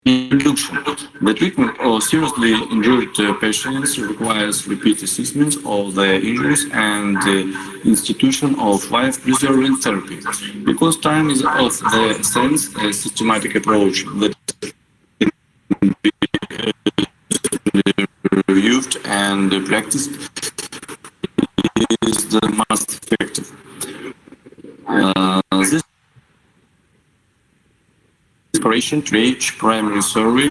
Introduction. The treatment of seriously injured patients requires repeat assessment of the injuries and the institution of life-preserving therapy. Because time is of the essence, a systematic approach that can be reviewed and practiced is the most effective. This operation to reach primary survey,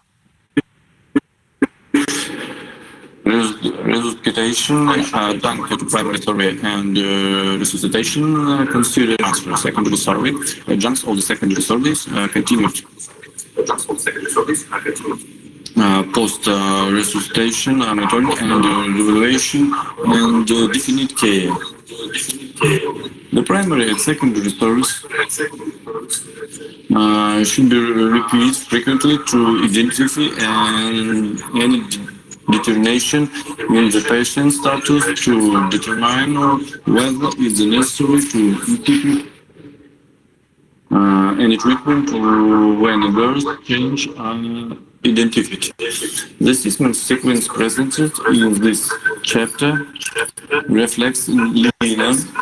resuscitation, done to primary survey, and resuscitation considered after secondary survey. Adjuncts of the secondary surveys continued. Post resuscitation, monitoring and evaluation, and definite care. The primary and secondary surveys should be repeated frequently to identify any determination in the patient status to determine whether it is necessary to institute any treatment or when adverse change are identified. The assessment sequence presented in this chapter reflects linear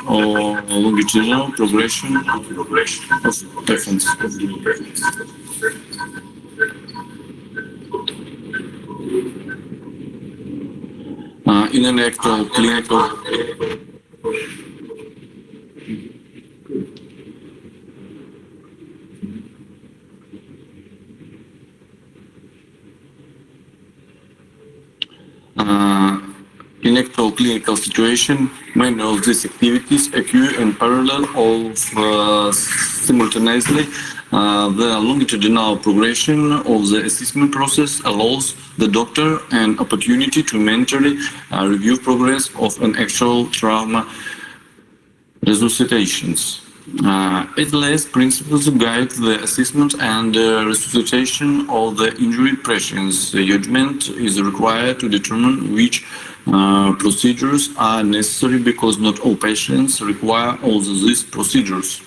or longitudinal progression of patients. In an actual clinical clinical situation, many of these activities occur in parallel or simultaneously. The longitudinal progression of the assessment process allows the doctor an opportunity to mentally review progress of an actual trauma resuscitations. It lays principles guide the assessment and resuscitation of the injured patients. The judgment is required to determine which procedures are necessary because not all patients require all these procedures.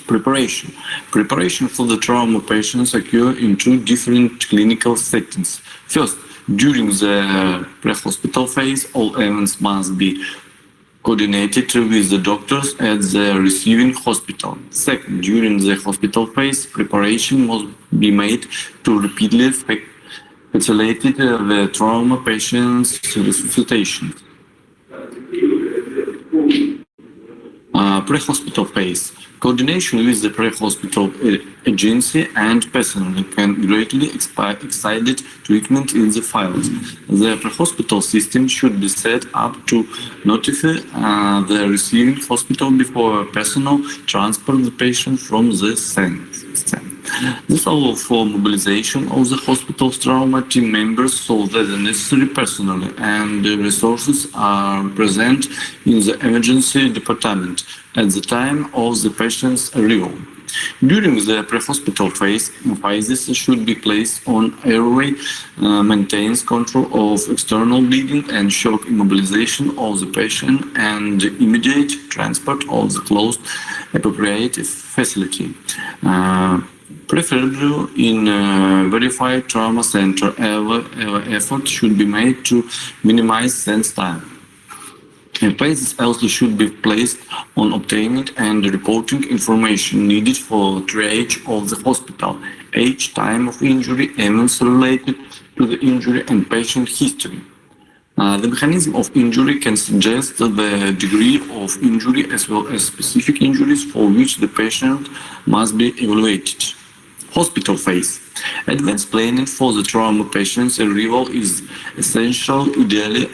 Preparation. Preparation for the trauma patients occur in two different clinical settings. First, during the pre-hospital phase, all events must be coordinated with the doctors at the receiving hospital. Second, during the hospital phase, preparation must be made to repeatedly facilitate the trauma patient's resuscitation. Pre-hospital phase. Coordination with the pre-hospital agency and personnel can greatly expedite treatment in the files. The pre-hospital system should be set up to notify the receiving hospital before personnel transport the patient from the center. This allows for mobilization of the hospital's trauma team members so that the necessary personnel and resources are present in the emergency department at the time of the patient's arrival. During the pre-hospital phase, emphasis should be placed on airway, maintains control of external bleeding and shock immobilization of the patient and immediate transport of the closed appropriate facility. Preferably in a verified trauma center, effort should be made to minimize sense time. Emphasis also should be placed on obtaining and reporting information needed for triage of the hospital, age, time of injury, events related to the injury, and patient history. The mechanism of injury can suggest the degree of injury as well as specific injuries for which the patient must be evaluated. Hospital phase. Advanced planning for the trauma patient's arrival is essential, ideally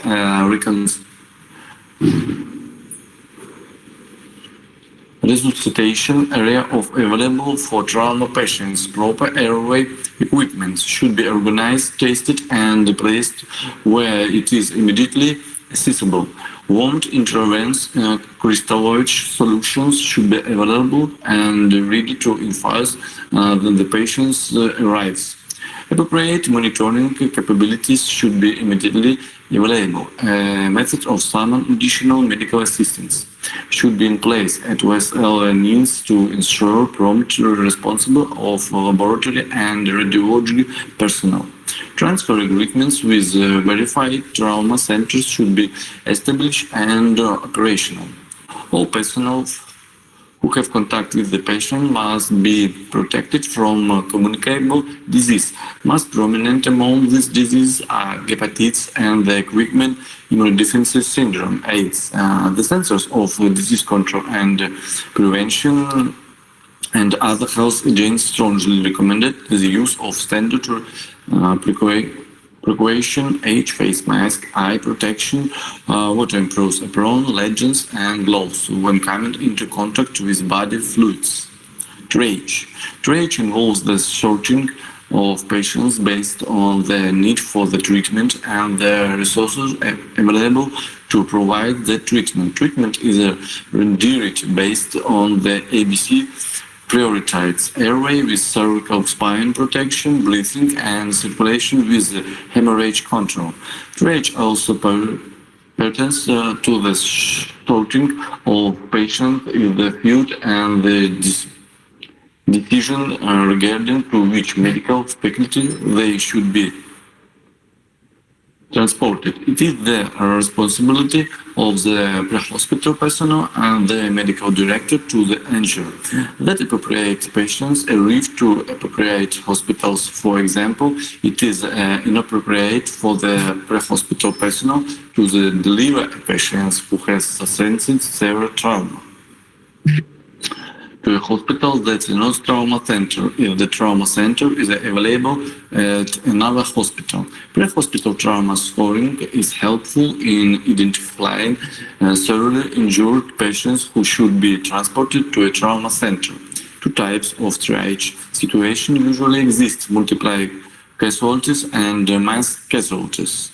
resuscitation area of available for trauma patients. Proper airway equipment should be organized, tested, and placed where it is immediately accessible. Warmed interventions, crystalloid solutions should be available and ready to infuse when the patient arrives. Appropriate monitoring capabilities should be immediately available. A method of summon additional medical assistance should be in place as well as means to ensure prompt responsible of laboratory and radiology personnel. Transfer agreements with verified trauma centers should be established and operational. All personnel who have contact with the patient must be protected from communicable disease. Most prominent among these diseases are hepatitis and the equipment immunodeficiency syndrome, AIDS. The Centers of Disease Control and Prevention and other health agents strongly recommended the use of standard precaution, face mask, eye protection, waterproof apron, legends, and gloves when coming into contact with body fluids. Triage. Triage involves the sorting of patients based on the need for the treatment and the resources available to provide the treatment. Treatment is rendered based on the ABC prioritized airway with cervical spine protection, breathing, and circulation with hemorrhage control. Triage also pertains to the sorting of patients in the field and the decision regarding to which medical specialty they should be transported. It is the responsibility of the pre-hospital personnel and the medical director to ensure that appropriate patients arrive to appropriate hospitals. For example, it is inappropriate for the pre-hospital personnel to deliver patients who have sustained severe trauma to a hospital that is not trauma center if the trauma center is available at another hospital. Pre-hospital trauma scoring is helpful in identifying severely injured patients who should be transported to a trauma center. Two types of triage situation usually exist: multiple casualties and mass casualties.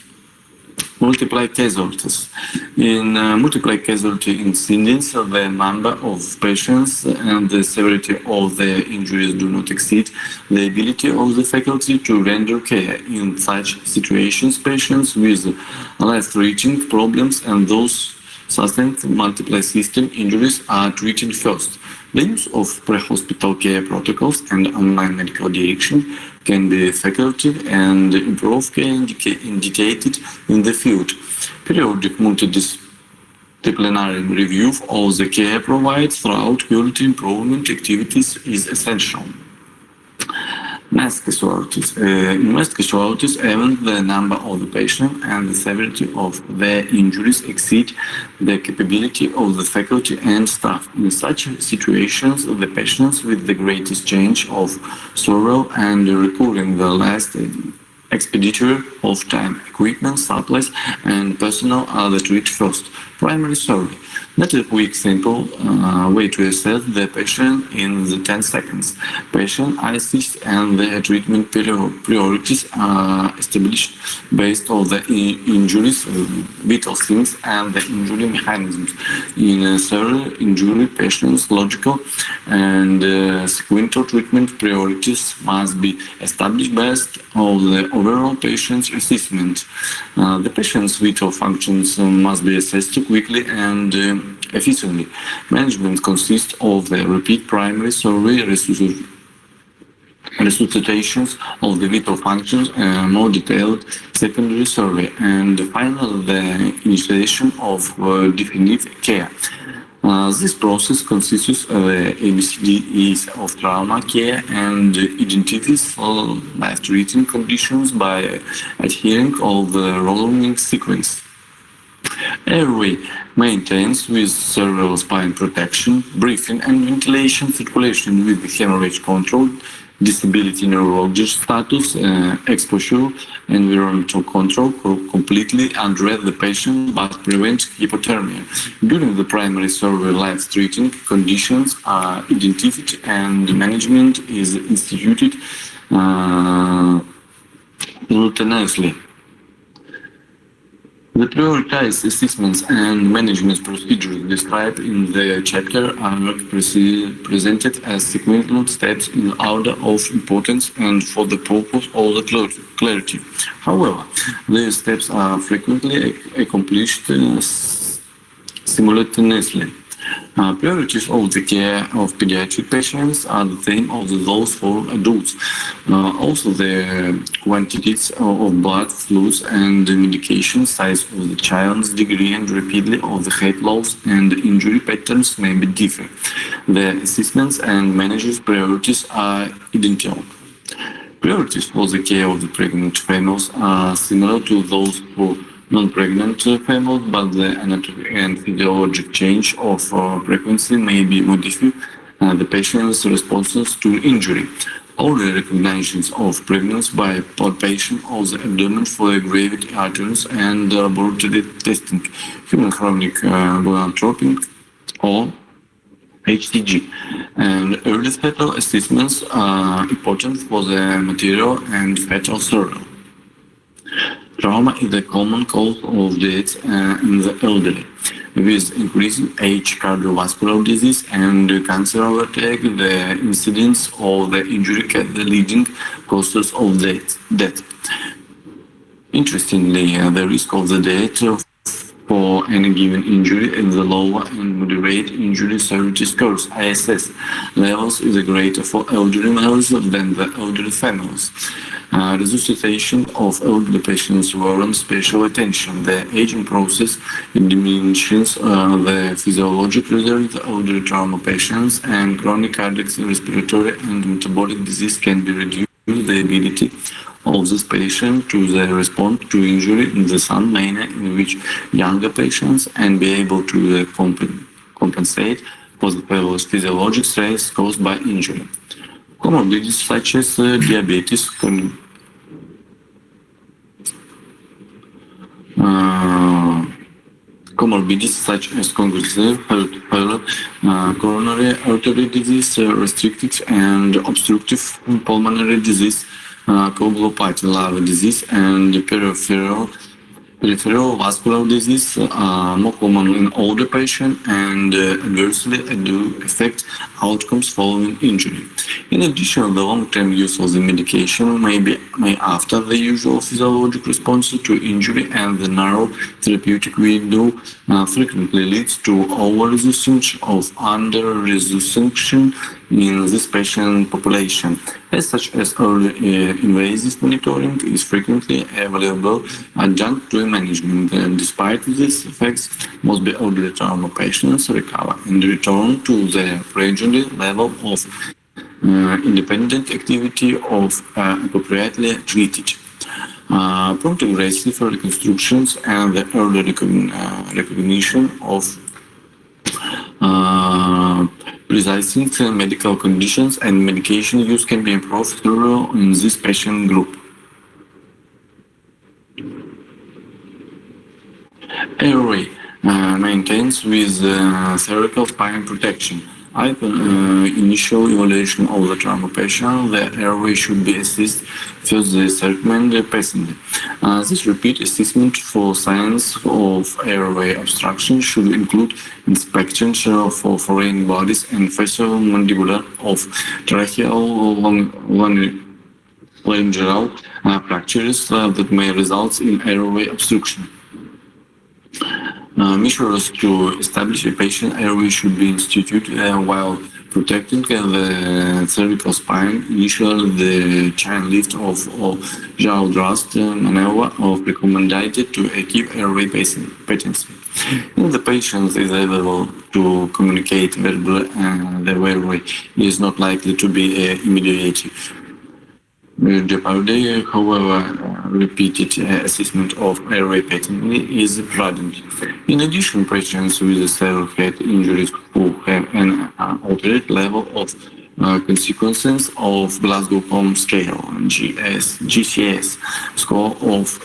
Multiple casualties. In multiple casualty incidents, the number of patients and the severity of the injuries do not exceed the ability of the faculty to render care. In such situations, patients with life-threatening problems and those sustained multiple system injuries are treated first. The use of pre-hospital care protocols and online medical direction can be effective and improve care indicated in the field. Periodic multidisciplinary review of the care provided throughout quality improvement activities is essential. Mass casualties. In mass casualties, even the number of the patient and the severity of their injuries exceed the capability of the faculty and staff. In such situations, the patients with the greatest change of sorrow and recurring the last expenditure of time, equipment, supplies, and personnel are the treated first. Primary survey. That is a quick, simple way to assess the patient in the 10 seconds. Patient assist and the treatment priorities are established based on the injuries, vital signs, and the injury mechanisms. In several injury patients, logical and sequential treatment priorities must be established based on the overall patient's assessment. The patient's vital functions must be assessed quickly and efficiently. Management consists of the repeat primary survey, resuscitations of the vital functions, more detailed secondary survey, and finally the initiation of definitive care. This process consists of the ABCDEs of trauma care and identifies life-threatening conditions by adhering to the rolling sequence. Airway maintains with cervical spine protection, breathing and ventilation, circulation with hemorrhage control, disability neurologic status, exposure, environmental control completely undress the patient but prevent hypothermia. During the primary survey, life-threatening conditions are identified and management is instituted simultaneously. The prioritized assessments and management procedures described in the chapter are presented as sequential steps in order of importance and for the purpose of the clarity. However, these steps are frequently accomplished simultaneously. Priorities of the care of pediatric patients are the same as those for adults. Also, the quantities of blood, fluids, and the medication, size of the child's degree and rapidity of the head loss and injury patterns may be different. The assessments and managers' priorities are identical. Priorities for the care of the pregnant females are similar to those for non-pregnant females, but the anatomic and physiologic change of pregnancy may be modify the patient's responses to injury. Early recognitions of pregnancy by palpation of the abdomen for gravity arteries and laboratory testing, human chronic gonadotropin or HCG, and early fetal assessments are important for the material and fetal survival. Trauma is a common cause of death in the elderly. With increasing age, cardiovascular disease and cancer overtake the incidence of the injury the leading causes of death. Interestingly, the risk of the death for any given injury in the lower and moderate injury severity scores (ISS) levels is greater for elderly males than the elderly females. Resuscitation of elderly patients warrants special attention. The aging process diminishes the physiologic reserve of elderly trauma patients, and chronic cardiac, respiratory, and metabolic disease can be reduced. The ability of this patient to respond to injury in the same manner in which younger patients and be able to compensate for the physiologic stress caused by injury. Comorbidities such as diabetes, congestive heart failure, coronary artery disease, restrictive and obstructive pulmonary disease, coagulopathy, liver disease, and peripheral vascular disease are more common in older patients and adversely do affect outcomes following injury. In addition, the long-term use of the medication may after the usual physiologic response to injury, and the narrow therapeutic window frequently leads to over-resuscitation of under-resuscitation in this patient population. As such, as early invasive monitoring is frequently available adjunct to management. Despite these effects, most elderly trauma patients recover and return to their pre-injury level of independent activity of appropriately treated. Prompt aggressive reconstructions and the early recognition of pre-existing medical conditions and medication use can be improved through in this patient group. Airway maintains with cervical spine protection. Upon initial evaluation of the trauma patient, the airway should be assessed first the segment passenger. This repeat assessment for signs of airway obstruction should include inspection for foreign bodies and faciomandibular of tracheal laryngeal fractures that may result in airway obstruction. Measures to establish a patient airway should be instituted while protecting the cervical spine. Initially, the chain lift of jaw thrust maneuver of recommended to achieve airway patency. If the patient is able to communicate verbally, the airway is not likely to be immediate. Jeopardy, however, repeated assessment of airway patency is prudent. In addition, patients with severe head injuries who have an altered level of consequences of Glasgow Coma Scale (GCS) score of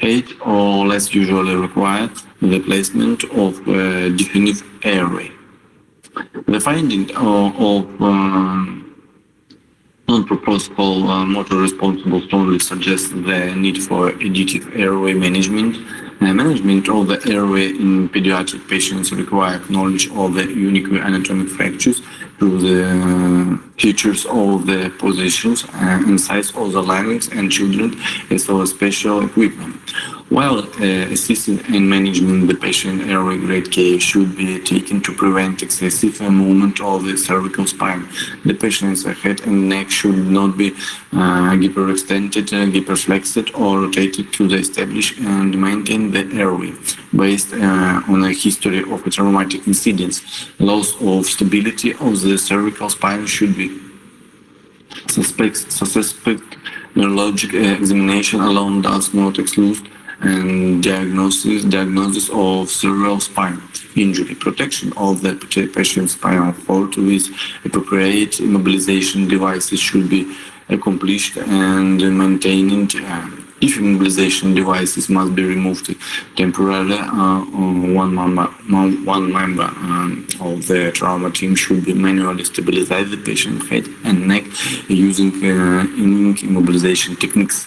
8 or less usually require the placement of definitive airway. The finding of non-proposal motor responsible strongly suggests the need for additive airway management Management of the airway in pediatric patients requires knowledge of the unique anatomic features through the features of the positions and size of the lungs and children, as well as special equipment. While assisting in managing the patient airway, great care should be taken to prevent excessive movement of the cervical spine. The patient's head and neck should not be hyperextended, hyperflexed, or rotated to establish and maintain the airway. Based on a history of a traumatic incidents, loss of stability of the cervical spine should be suspect. Neurologic examination alone does not exclude and diagnosis of cerebral spine injury. Protection of the patient's spinal cord with appropriate immobilization devices should be accomplished and maintained. If immobilization devices must be removed temporarily, one member of the trauma team should be manually stabilize the patient's head and neck using immobilization techniques.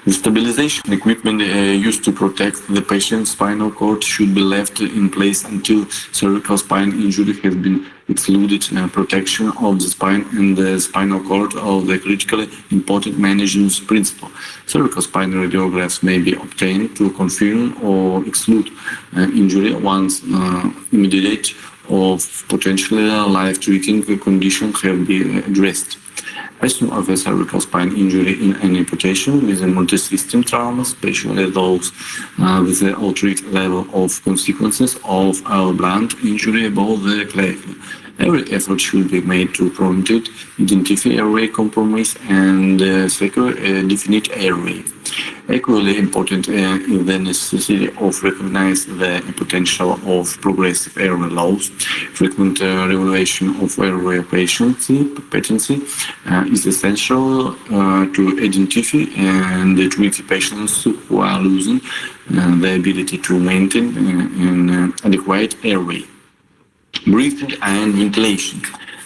The stabilization equipment used to protect the patient's spinal cord should be left in place until cervical spine injury has been excluded. Protection of the spine and the spinal cord of the critically important management principle. Cervical spine radiographs may be obtained to confirm or exclude injury once immediate of potentially life-threatening condition have been addressed. Person of a cervical spine injury in an amputation with a multi-system trauma, especially those with the altered level of consequences of a blunt injury above the clavicle. Every effort should be made to promptly identify airway compromise and secure a definite airway. Equally important is the necessity of recognizing the potential of progressive airway loss. Frequent evaluation of airway patency is essential to identify and treat patients who are losing the ability to maintain an adequate airway. Breathing and ventilation.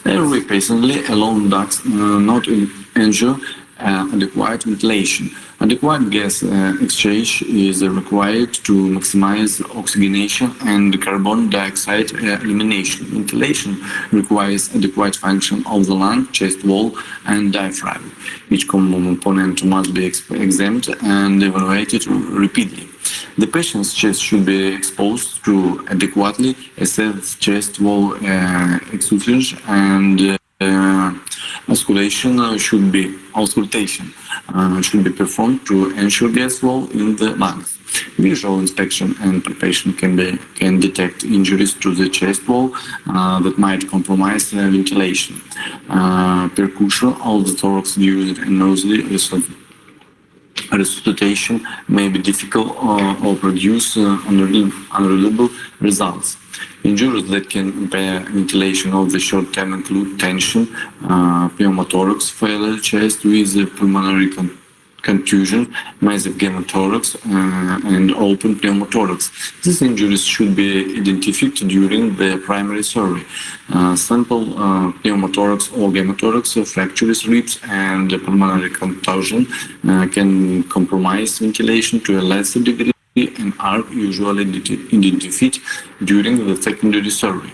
Airway patiently alone does not ensure adequate ventilation. Adequate gas exchange is required to maximize oxygenation and carbon dioxide elimination. Ventilation requires adequate function of the lung, chest wall, and diaphragm. Each component must be examined and evaluated repeatedly. The patient's chest should be exposed to adequately assess chest wall exudations and auscultation should be performed to ensure gas flow in the lungs. Visual inspection and palpation can detect injuries to the chest wall that might compromise ventilation. Percussion of the thorax during a nosebleed resuscitation may be difficult or produce unreliable results. Injuries that can impair ventilation of the short term include tension, pneumothorax, failure chest with pulmonary contusion, massive pneumothorax, and open pneumothorax. These injuries should be identified during the primary survey. Simple pneumothorax or pneumothorax, fractures, ribs, and pulmonary contusion can compromise ventilation to a lesser degree and are usually identified during the secondary survey.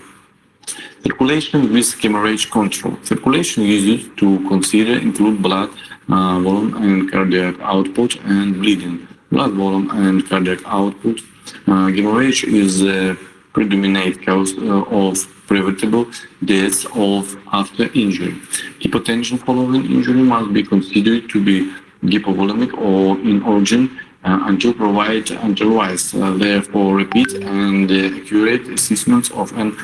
Circulation with hemorrhage control. Circulation used to consider include blood volume and cardiac output and bleeding. Blood volume and cardiac output. Hemorrhage is the predominant cause of preventable deaths after injury. Hypotension following injury must be considered to be hypovolemic or in origin until provided otherwise. Therefore, repeat and accurate assessment of an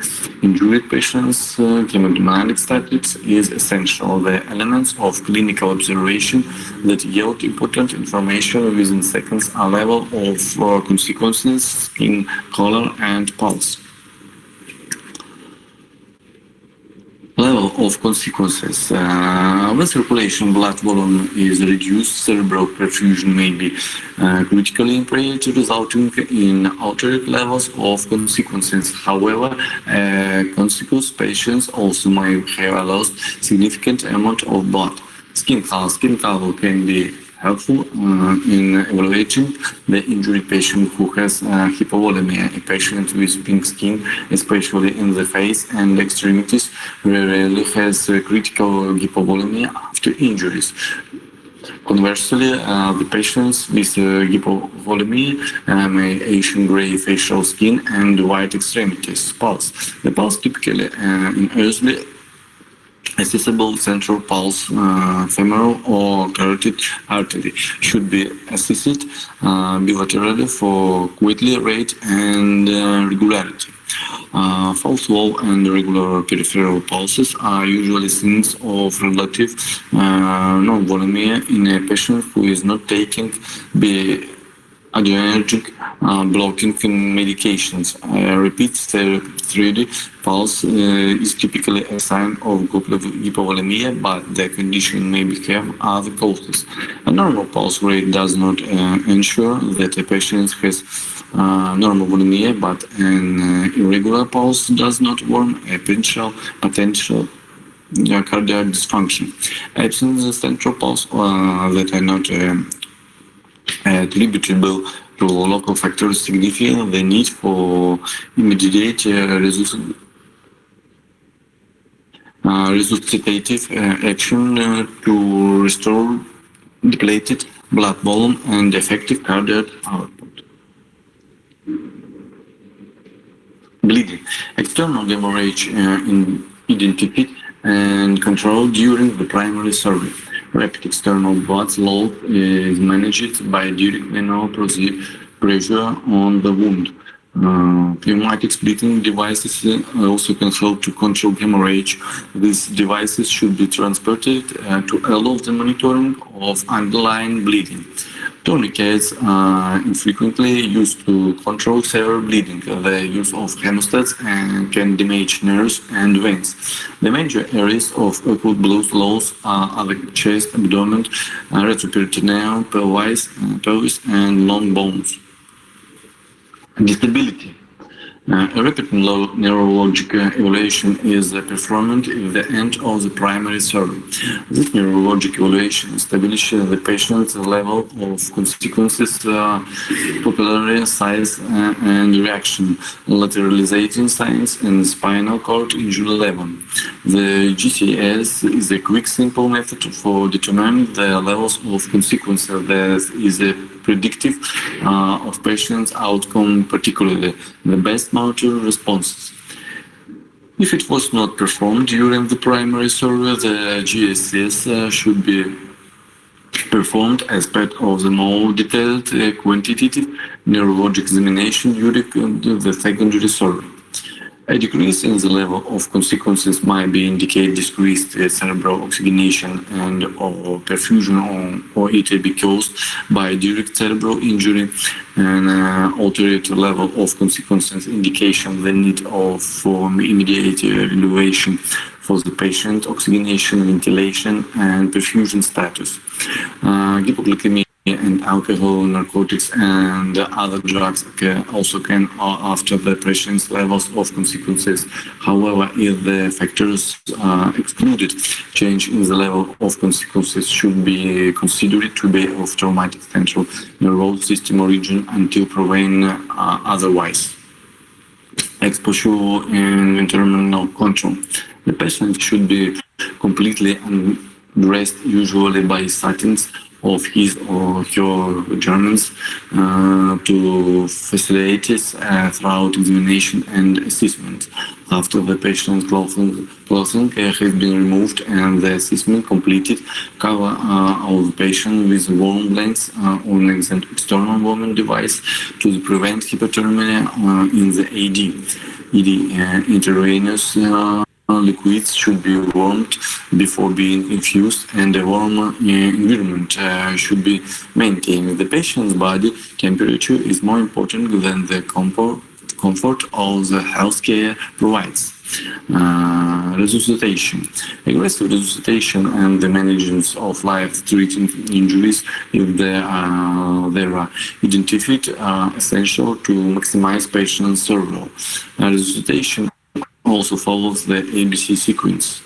injured patient's hemodynamic status is essential. The elements of clinical observation that yield important information within seconds are level of consequences, skin color, and pulse. Level of consequences. When circulation blood volume is reduced, cerebral perfusion may be critically impaired, resulting in altered levels of consequences. However, consequence patients also may have lost significant amount of blood. Skin color can be helpful in evaluating the injured patient who has hypovolemia. A patient with pink skin, especially in the face and extremities, rarely has critical hypovolemia after injuries. Conversely, the patients with hypovolemia may Asian gray facial skin and white extremities pulse. The pulse typically in early accessible central pulse, femoral or carotid artery should be assessed bilaterally for quality, rate, and regularity. False low and regular peripheral pulses are usually signs of relative non-volemia in a patient who is not taking adrenergic blocking medications. Repeat 3D pulse is typically a sign of hypovolemia, but the condition may have other causes. A normal pulse rate does not ensure that a patient has normal volemia, but an irregular pulse does not warn a potential cardiac dysfunction. Absent the central pulse that are not attributable to local factors signify the need for immediate resuscitative action to restore depleted blood volume and effective cardiac output. Bleeding. External hemorrhage identified and controlled during the primary surgery. Rapid external blood flow is managed by direct venous pressure on the wound. Pneumatic splitting devices also can help to control hemorrhage. These devices should be transported to allow the monitoring of underlying bleeding. Tourniquets are infrequently used to control severe bleeding. The use of hemostats can damage nerves and veins. The major areas of acute blood loss are the chest, abdomen, retroperitoneal, pelvis, and long bones. Disability. A rapid neurologic evaluation is performed at the end of the primary surgery. This neurologic evaluation establishes the patient's level of consequences, pupillary size and reaction, lateralizing signs, and spinal cord injury level. The GCS is a quick, simple method for determining the levels of consequences that is predictive of patient's outcome, particularly the best motor responses. If it was not performed during the primary surgery, the GSS should be performed as part of the more detailed quantitative neurologic examination during the secondary surgery. A decrease in the level of consequences might be indicate decreased cerebral oxygenation and or perfusion, or it may be caused by direct cerebral injury. And altered level of consequences indication the need for immediate evaluation for the patient oxygenation, ventilation, and perfusion status. Hypoglycemia and alcohol, narcotics, and other drugs also can after the patient's levels of consequences. However, if the factors are excluded, change in the level of consequences should be considered to be of traumatic central nervous system origin until proven otherwise. Exposure and internal control. The patient should be completely undressed, usually by statins of his or her Germans, to facilitate throughout examination and assessment. After the patient's clothing has been removed and the assessment completed, cover of the patient with warm blankets or an external warming device to prevent hypothermia in the AD. Intravenous liquids should be warmed before being infused, and a warm environment should be maintained. The patient's body temperature is more important than the comfort of the healthcare provides. Resuscitation. Aggressive resuscitation and the management of life-threatening injuries, if there are identified, are essential to maximize patient survival. Resuscitation also follows the ABC sequence.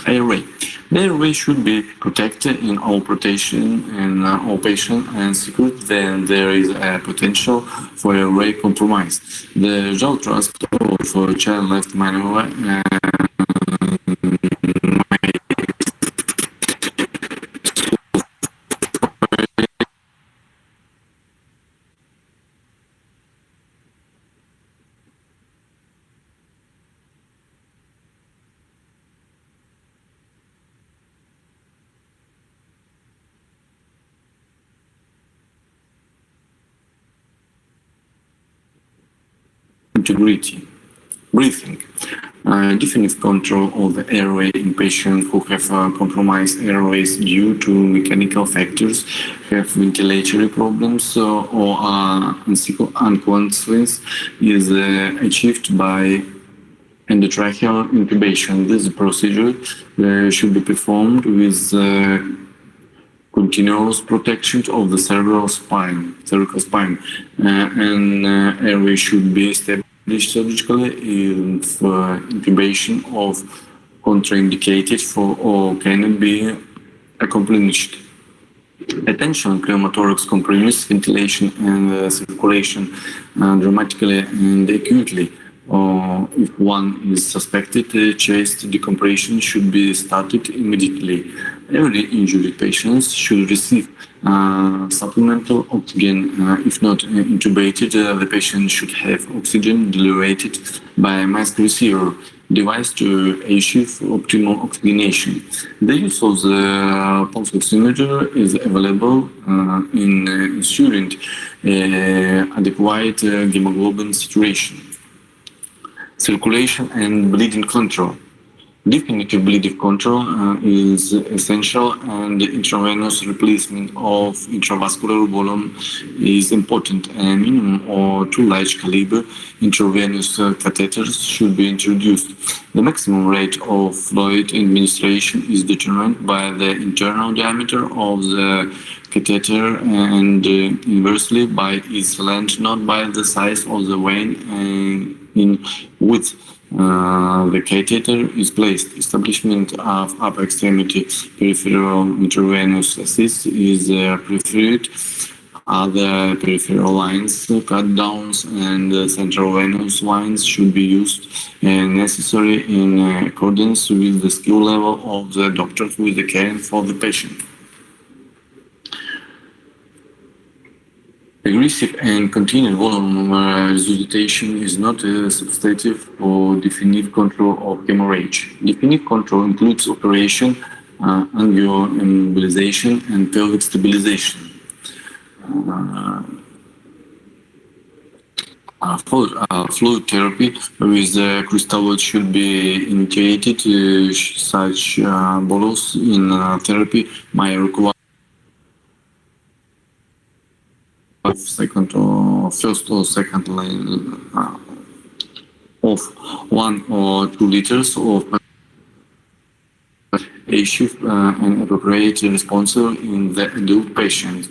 airway. The airway should be protected in all patient and secured when there is a potential for airway compromise. The jaw thrust of child left manual integrity. Breathing. Definitive control of the airway in patients who have compromised airways due to mechanical factors, have ventilatory problems, or are unconscious is achieved by endotracheal intubation. This procedure should be performed with continuous protection of the cervical spine, and airway should be established surgically if intubation of contraindicated for or cannot be accomplished. Attention, pneumothorax compress, ventilation and circulation dramatically and acutely. Or if one is suspected, chest decompression should be started immediately. Every injured patient should receive supplemental oxygen. If not intubated, the patient should have oxygen delivered by a mask receiver device to achieve optimal oxygenation. The use of the pulse oximeter is available in ensuring adequate hemoglobin saturation. Circulation and bleeding control. Definitive bleeding control is essential, and intravenous replacement of intravascular volume is important. A minimum or two large caliber intravenous catheters should be introduced. The maximum rate of fluid administration is determined by the internal diameter of the catheter and inversely by its length, not by the size of the vein in which the catheter is placed. Establishment of upper extremity peripheral intravenous assist is preferred. Other peripheral lines, cut downs, and central venous lines should be used and necessary in accordance with the skill level of the doctor who is caring for the patient. Aggressive and continued volume resuscitation is not a substitute for definitive control of hemorrhage. Definitive control includes operation, angioembolization, and pelvic stabilization. Fluid therapy with crystalloid should be initiated. Such bolus in therapy might require first or second line of 1 or 2 liters of a shift and appropriate response in the adult patient.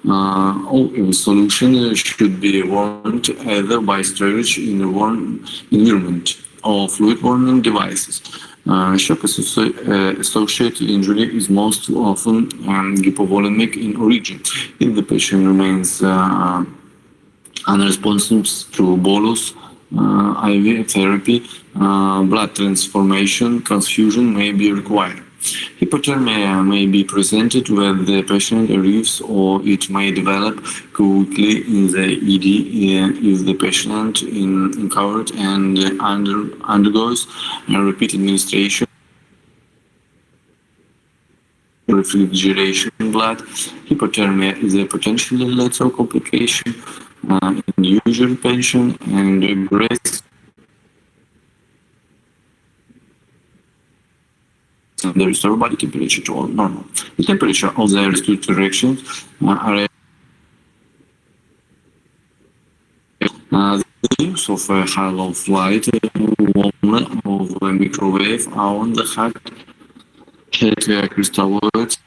All solution should be warmed either by storage in a warm environment or fluid warming devices. Shock associated injury is most often hypovolemic in origin. If the patient remains unresponsive to bolus, IV therapy, blood transfusion may be required. Hypothermia may be presented when the patient arrives, or it may develop quickly in the ED if the patient is uncovered and undergoes repeat administration, refrigeration blood. Hypothermia is a potentially lethal complication in usual patient and breast. The restored body temperature to normal. The temperature of the restored reactions are the use of a high-low flight warmer of a microwave oven the head crystalloids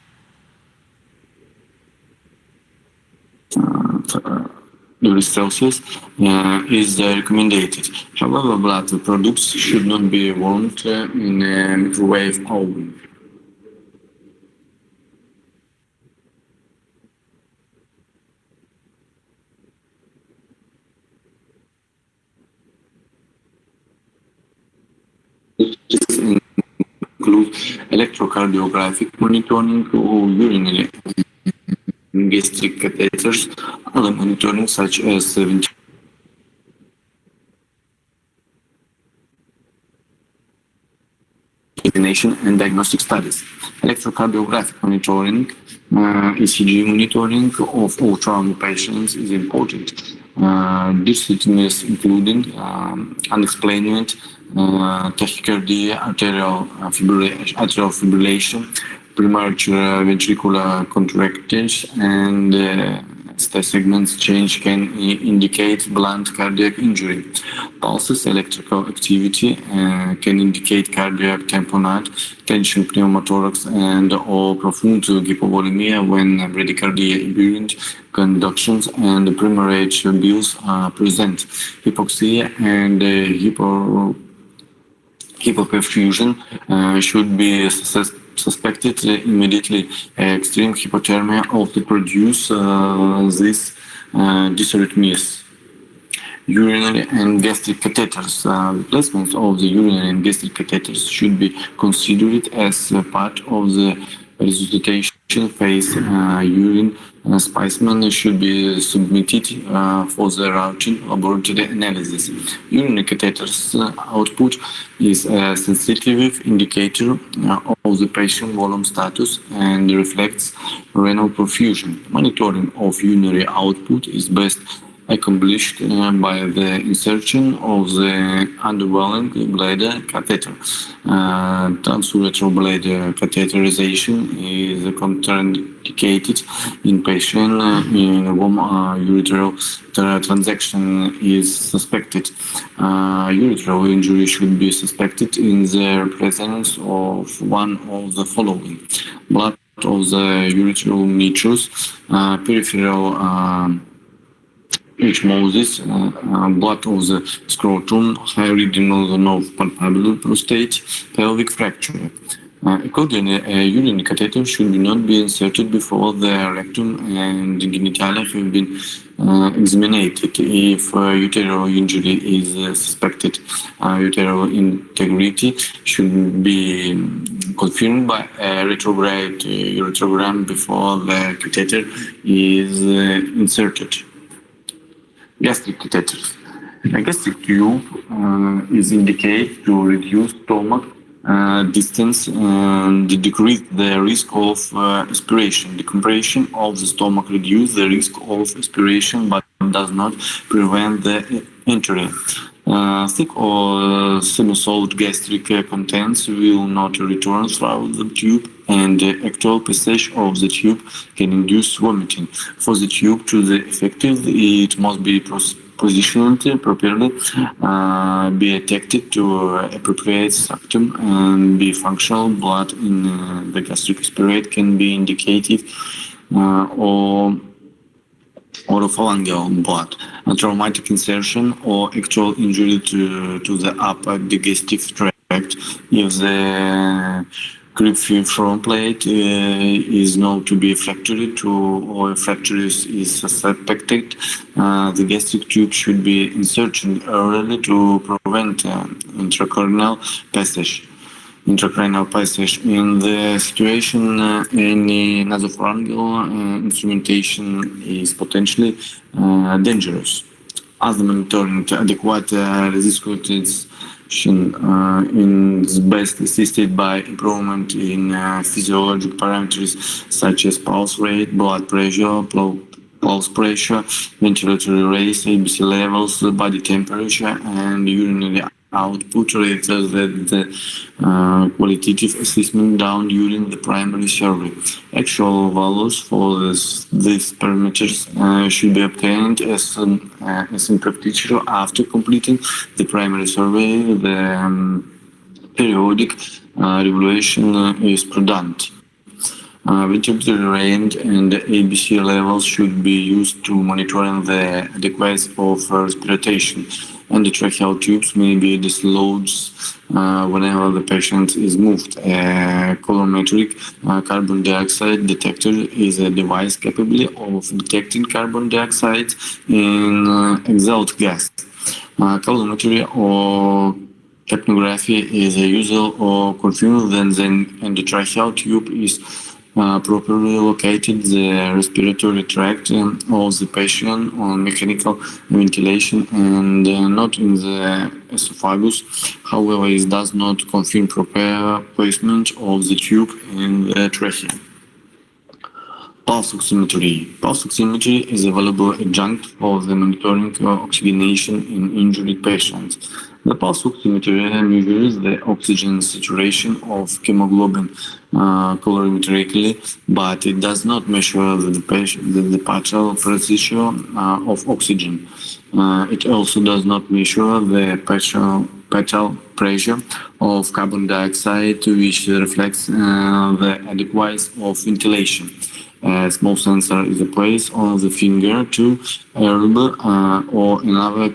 degrees Celsius is recommended. However, blood products should not be warmed in a microwave oven. Include electrocardiographic monitoring or urinary and gastric catheters, other monitoring such as ventilation and diagnostic studies. Electrocardiographic monitoring, ECG monitoring of all trauma patients is important. This is including unexplained tachycardia, atrial fibrillation, premature ventricular contractions, and ST segments change can indicate blunt cardiac injury. Pulses, electrical activity can indicate cardiac tamponade, tension pneumothorax, and or profound hypovolemia when bradycardia, aberrant conductions, and premorrhage bills are present. Hypoxia and hypoperfusion should be suspected immediately. Extreme hypothermia also produce these dysarrhythmias. Urinary and gastric catheters. Replacement of the urinary and gastric catheters should be considered as part of the resuscitation phase. Urine specimen should be submitted for the routine laboratory analysis. Urinary catheters output is a sensitive indicator of the patient volume status and reflects renal perfusion. Monitoring of urinary output is best accomplished by the insertion of the underwhelming bladder catheter. Transurethral bladder catheterization is contraindicated in patients in whom ureteral transaction is suspected. Ureteral injury should be suspected in the presence of one of the following: blood of the ureteral meatus, peripheral echymosis, blood of the scrotum, high reading of the palpable prostate, pelvic fracture. Accordingly, a urinary catheter should not be inserted before the rectum and genitalia have been examined. If uterine injury is suspected, uterine integrity should be confirmed by a retrograde ureterogram before the catheter is inserted. Gastric catheters. A gastric tube is indicated to reduce stomach distance and decrease the risk of aspiration. Decompression of the stomach reduces the risk of aspiration but does not prevent the entry. Thick or semi-solid gastric contents will not return through the tube, and the actual passage of the tube can induce vomiting. For the tube to be effective, it must be positioned properly, be attached to appropriate septum, and be functional. Blood in the gastric aspirate can be indicated or oropharyngeal blood. A traumatic insertion or actual injury to the upper digestive tract. If the cribriform plate is known to be fractured or a fracture is suspected, the gastric tube should be inserted early to prevent intracranial passage. In the situation, any nasopharyngeal instrumentation is potentially dangerous. Other monitoring adequate resistance is best assisted by improvement in physiological parameters such as pulse rate, blood pressure, pulse pressure, ventilatory rate, ABC levels, body temperature, and urinary output rather than the qualitative assessment done during the primary survey. Actual values for these parameters should be obtained as in practice after completing the primary survey. The periodic evaluation is prudent. Ventricular rate and ABC levels should be used to monitor the adequacy of respiration, and the tracheal tubes may be dislodged whenever the patient is moved. A colorimetric carbon dioxide detector is a device capable of detecting carbon dioxide in exhaled gas. Colorimetry or capnography is usual or confirmed when the endotracheal tube is properly located the respiratory tract of the patient on mechanical ventilation and not in the esophagus. However, it does not confirm proper placement of the tube in the trachea. Pulse oximetry. Pulse oximetry is a valuable adjunct for the monitoring oxygenation in injured patients. The pulse oximeter measures the oxygen saturation of hemoglobin colorimetrically, but it does not measure the partial pressure of oxygen. It also does not measure the partial pressure of carbon dioxide, which reflects the adequacy of ventilation. A small sensor is placed on the finger to rub or another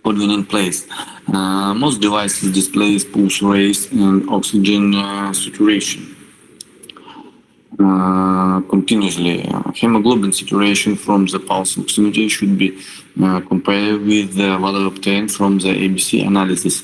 convenient place. Most devices display pulse rates and oxygen saturation continuously. Hemoglobin saturation from the pulse oximeter should be compared with the value obtained from the ABC analysis.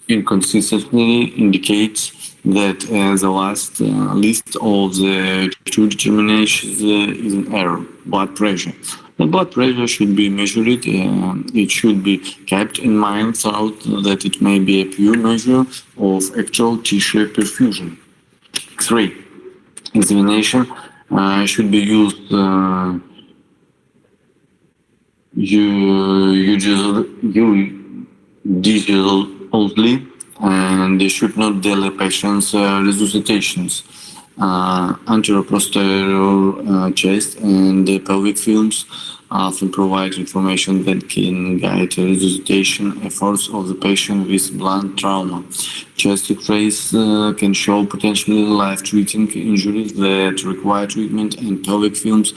Inconsistency indicates that the last list of the two determinations is an error. Blood pressure. The blood pressure should be measured. It should be kept in mind throughout that it may be a pure measure of actual tissue perfusion. X-ray examination should be used digitally, and they should not delay patients' resuscitations. Anteroposterior chest and pelvic films often provide information that can guide resuscitation efforts of the patient with blunt trauma. Chest X-rays can show potentially life-threatening injuries that require treatment, and pelvic films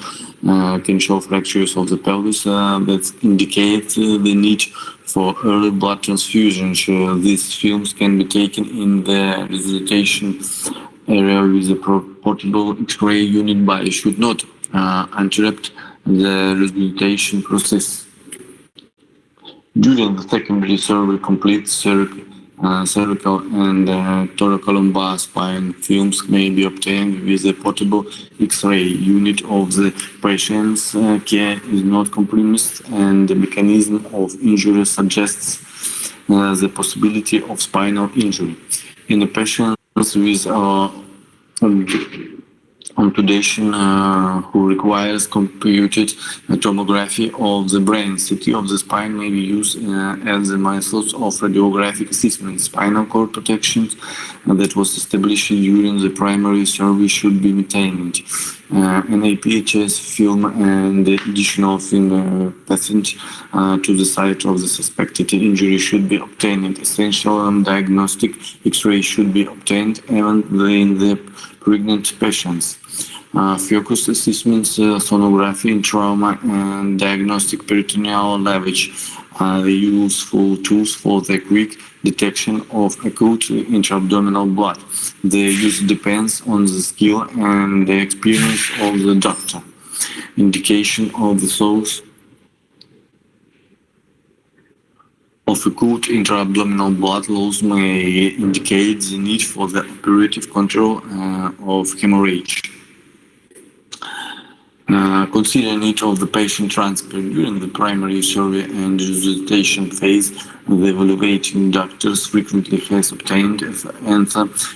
can show fractures of the pelvis that indicate the need for early blood transfusions. These films can be taken in the resuscitation area with a portable X-ray unit, but it should not interrupt the resuscitation process. During the secondary surgery, complete cervical and thoracolumbar spine films may be obtained with a portable X-ray unit of the patient's care is not compromised, and the mechanism of injury suggests the possibility of spinal injury. In the patients with amputation who requires computed tomography of the brain, CT of the spine may be used as a method of radiographic assessment. Spinal cord protection that was established during the primary surgery should be maintained. An APHS film and additional film patient to the site of the suspected injury should be obtained. Essential diagnostic X-ray should be obtained even in the pregnant patients. Focus assessments, sonography in trauma, and diagnostic peritoneal lavage are the useful tools for the quick detection of acute intra-abdominal blood. The use depends on the skill and the experience of the doctor. Indication of the source of acute intra-abdominal blood loss may indicate the need for the operative control of hemorrhage. Consider need of the patient transfer during the primary surgery and resuscitation phase. The evaluating doctors frequently has obtained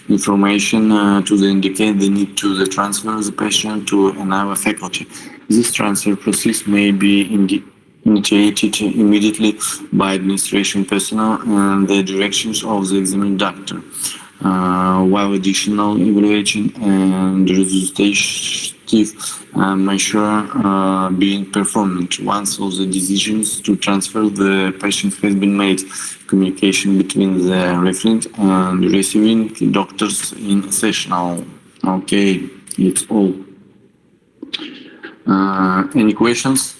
information to indicate the need to the transfer of the patient to another faculty. This transfer process may be initiated immediately by administration personnel and the directions of the examining doctor, while additional evaluation and resuscitation preventive measure being performed. Once all the decisions to transfer the patient has been made, communication between the referent and receiving doctors in session. Okay, it's all. Any questions?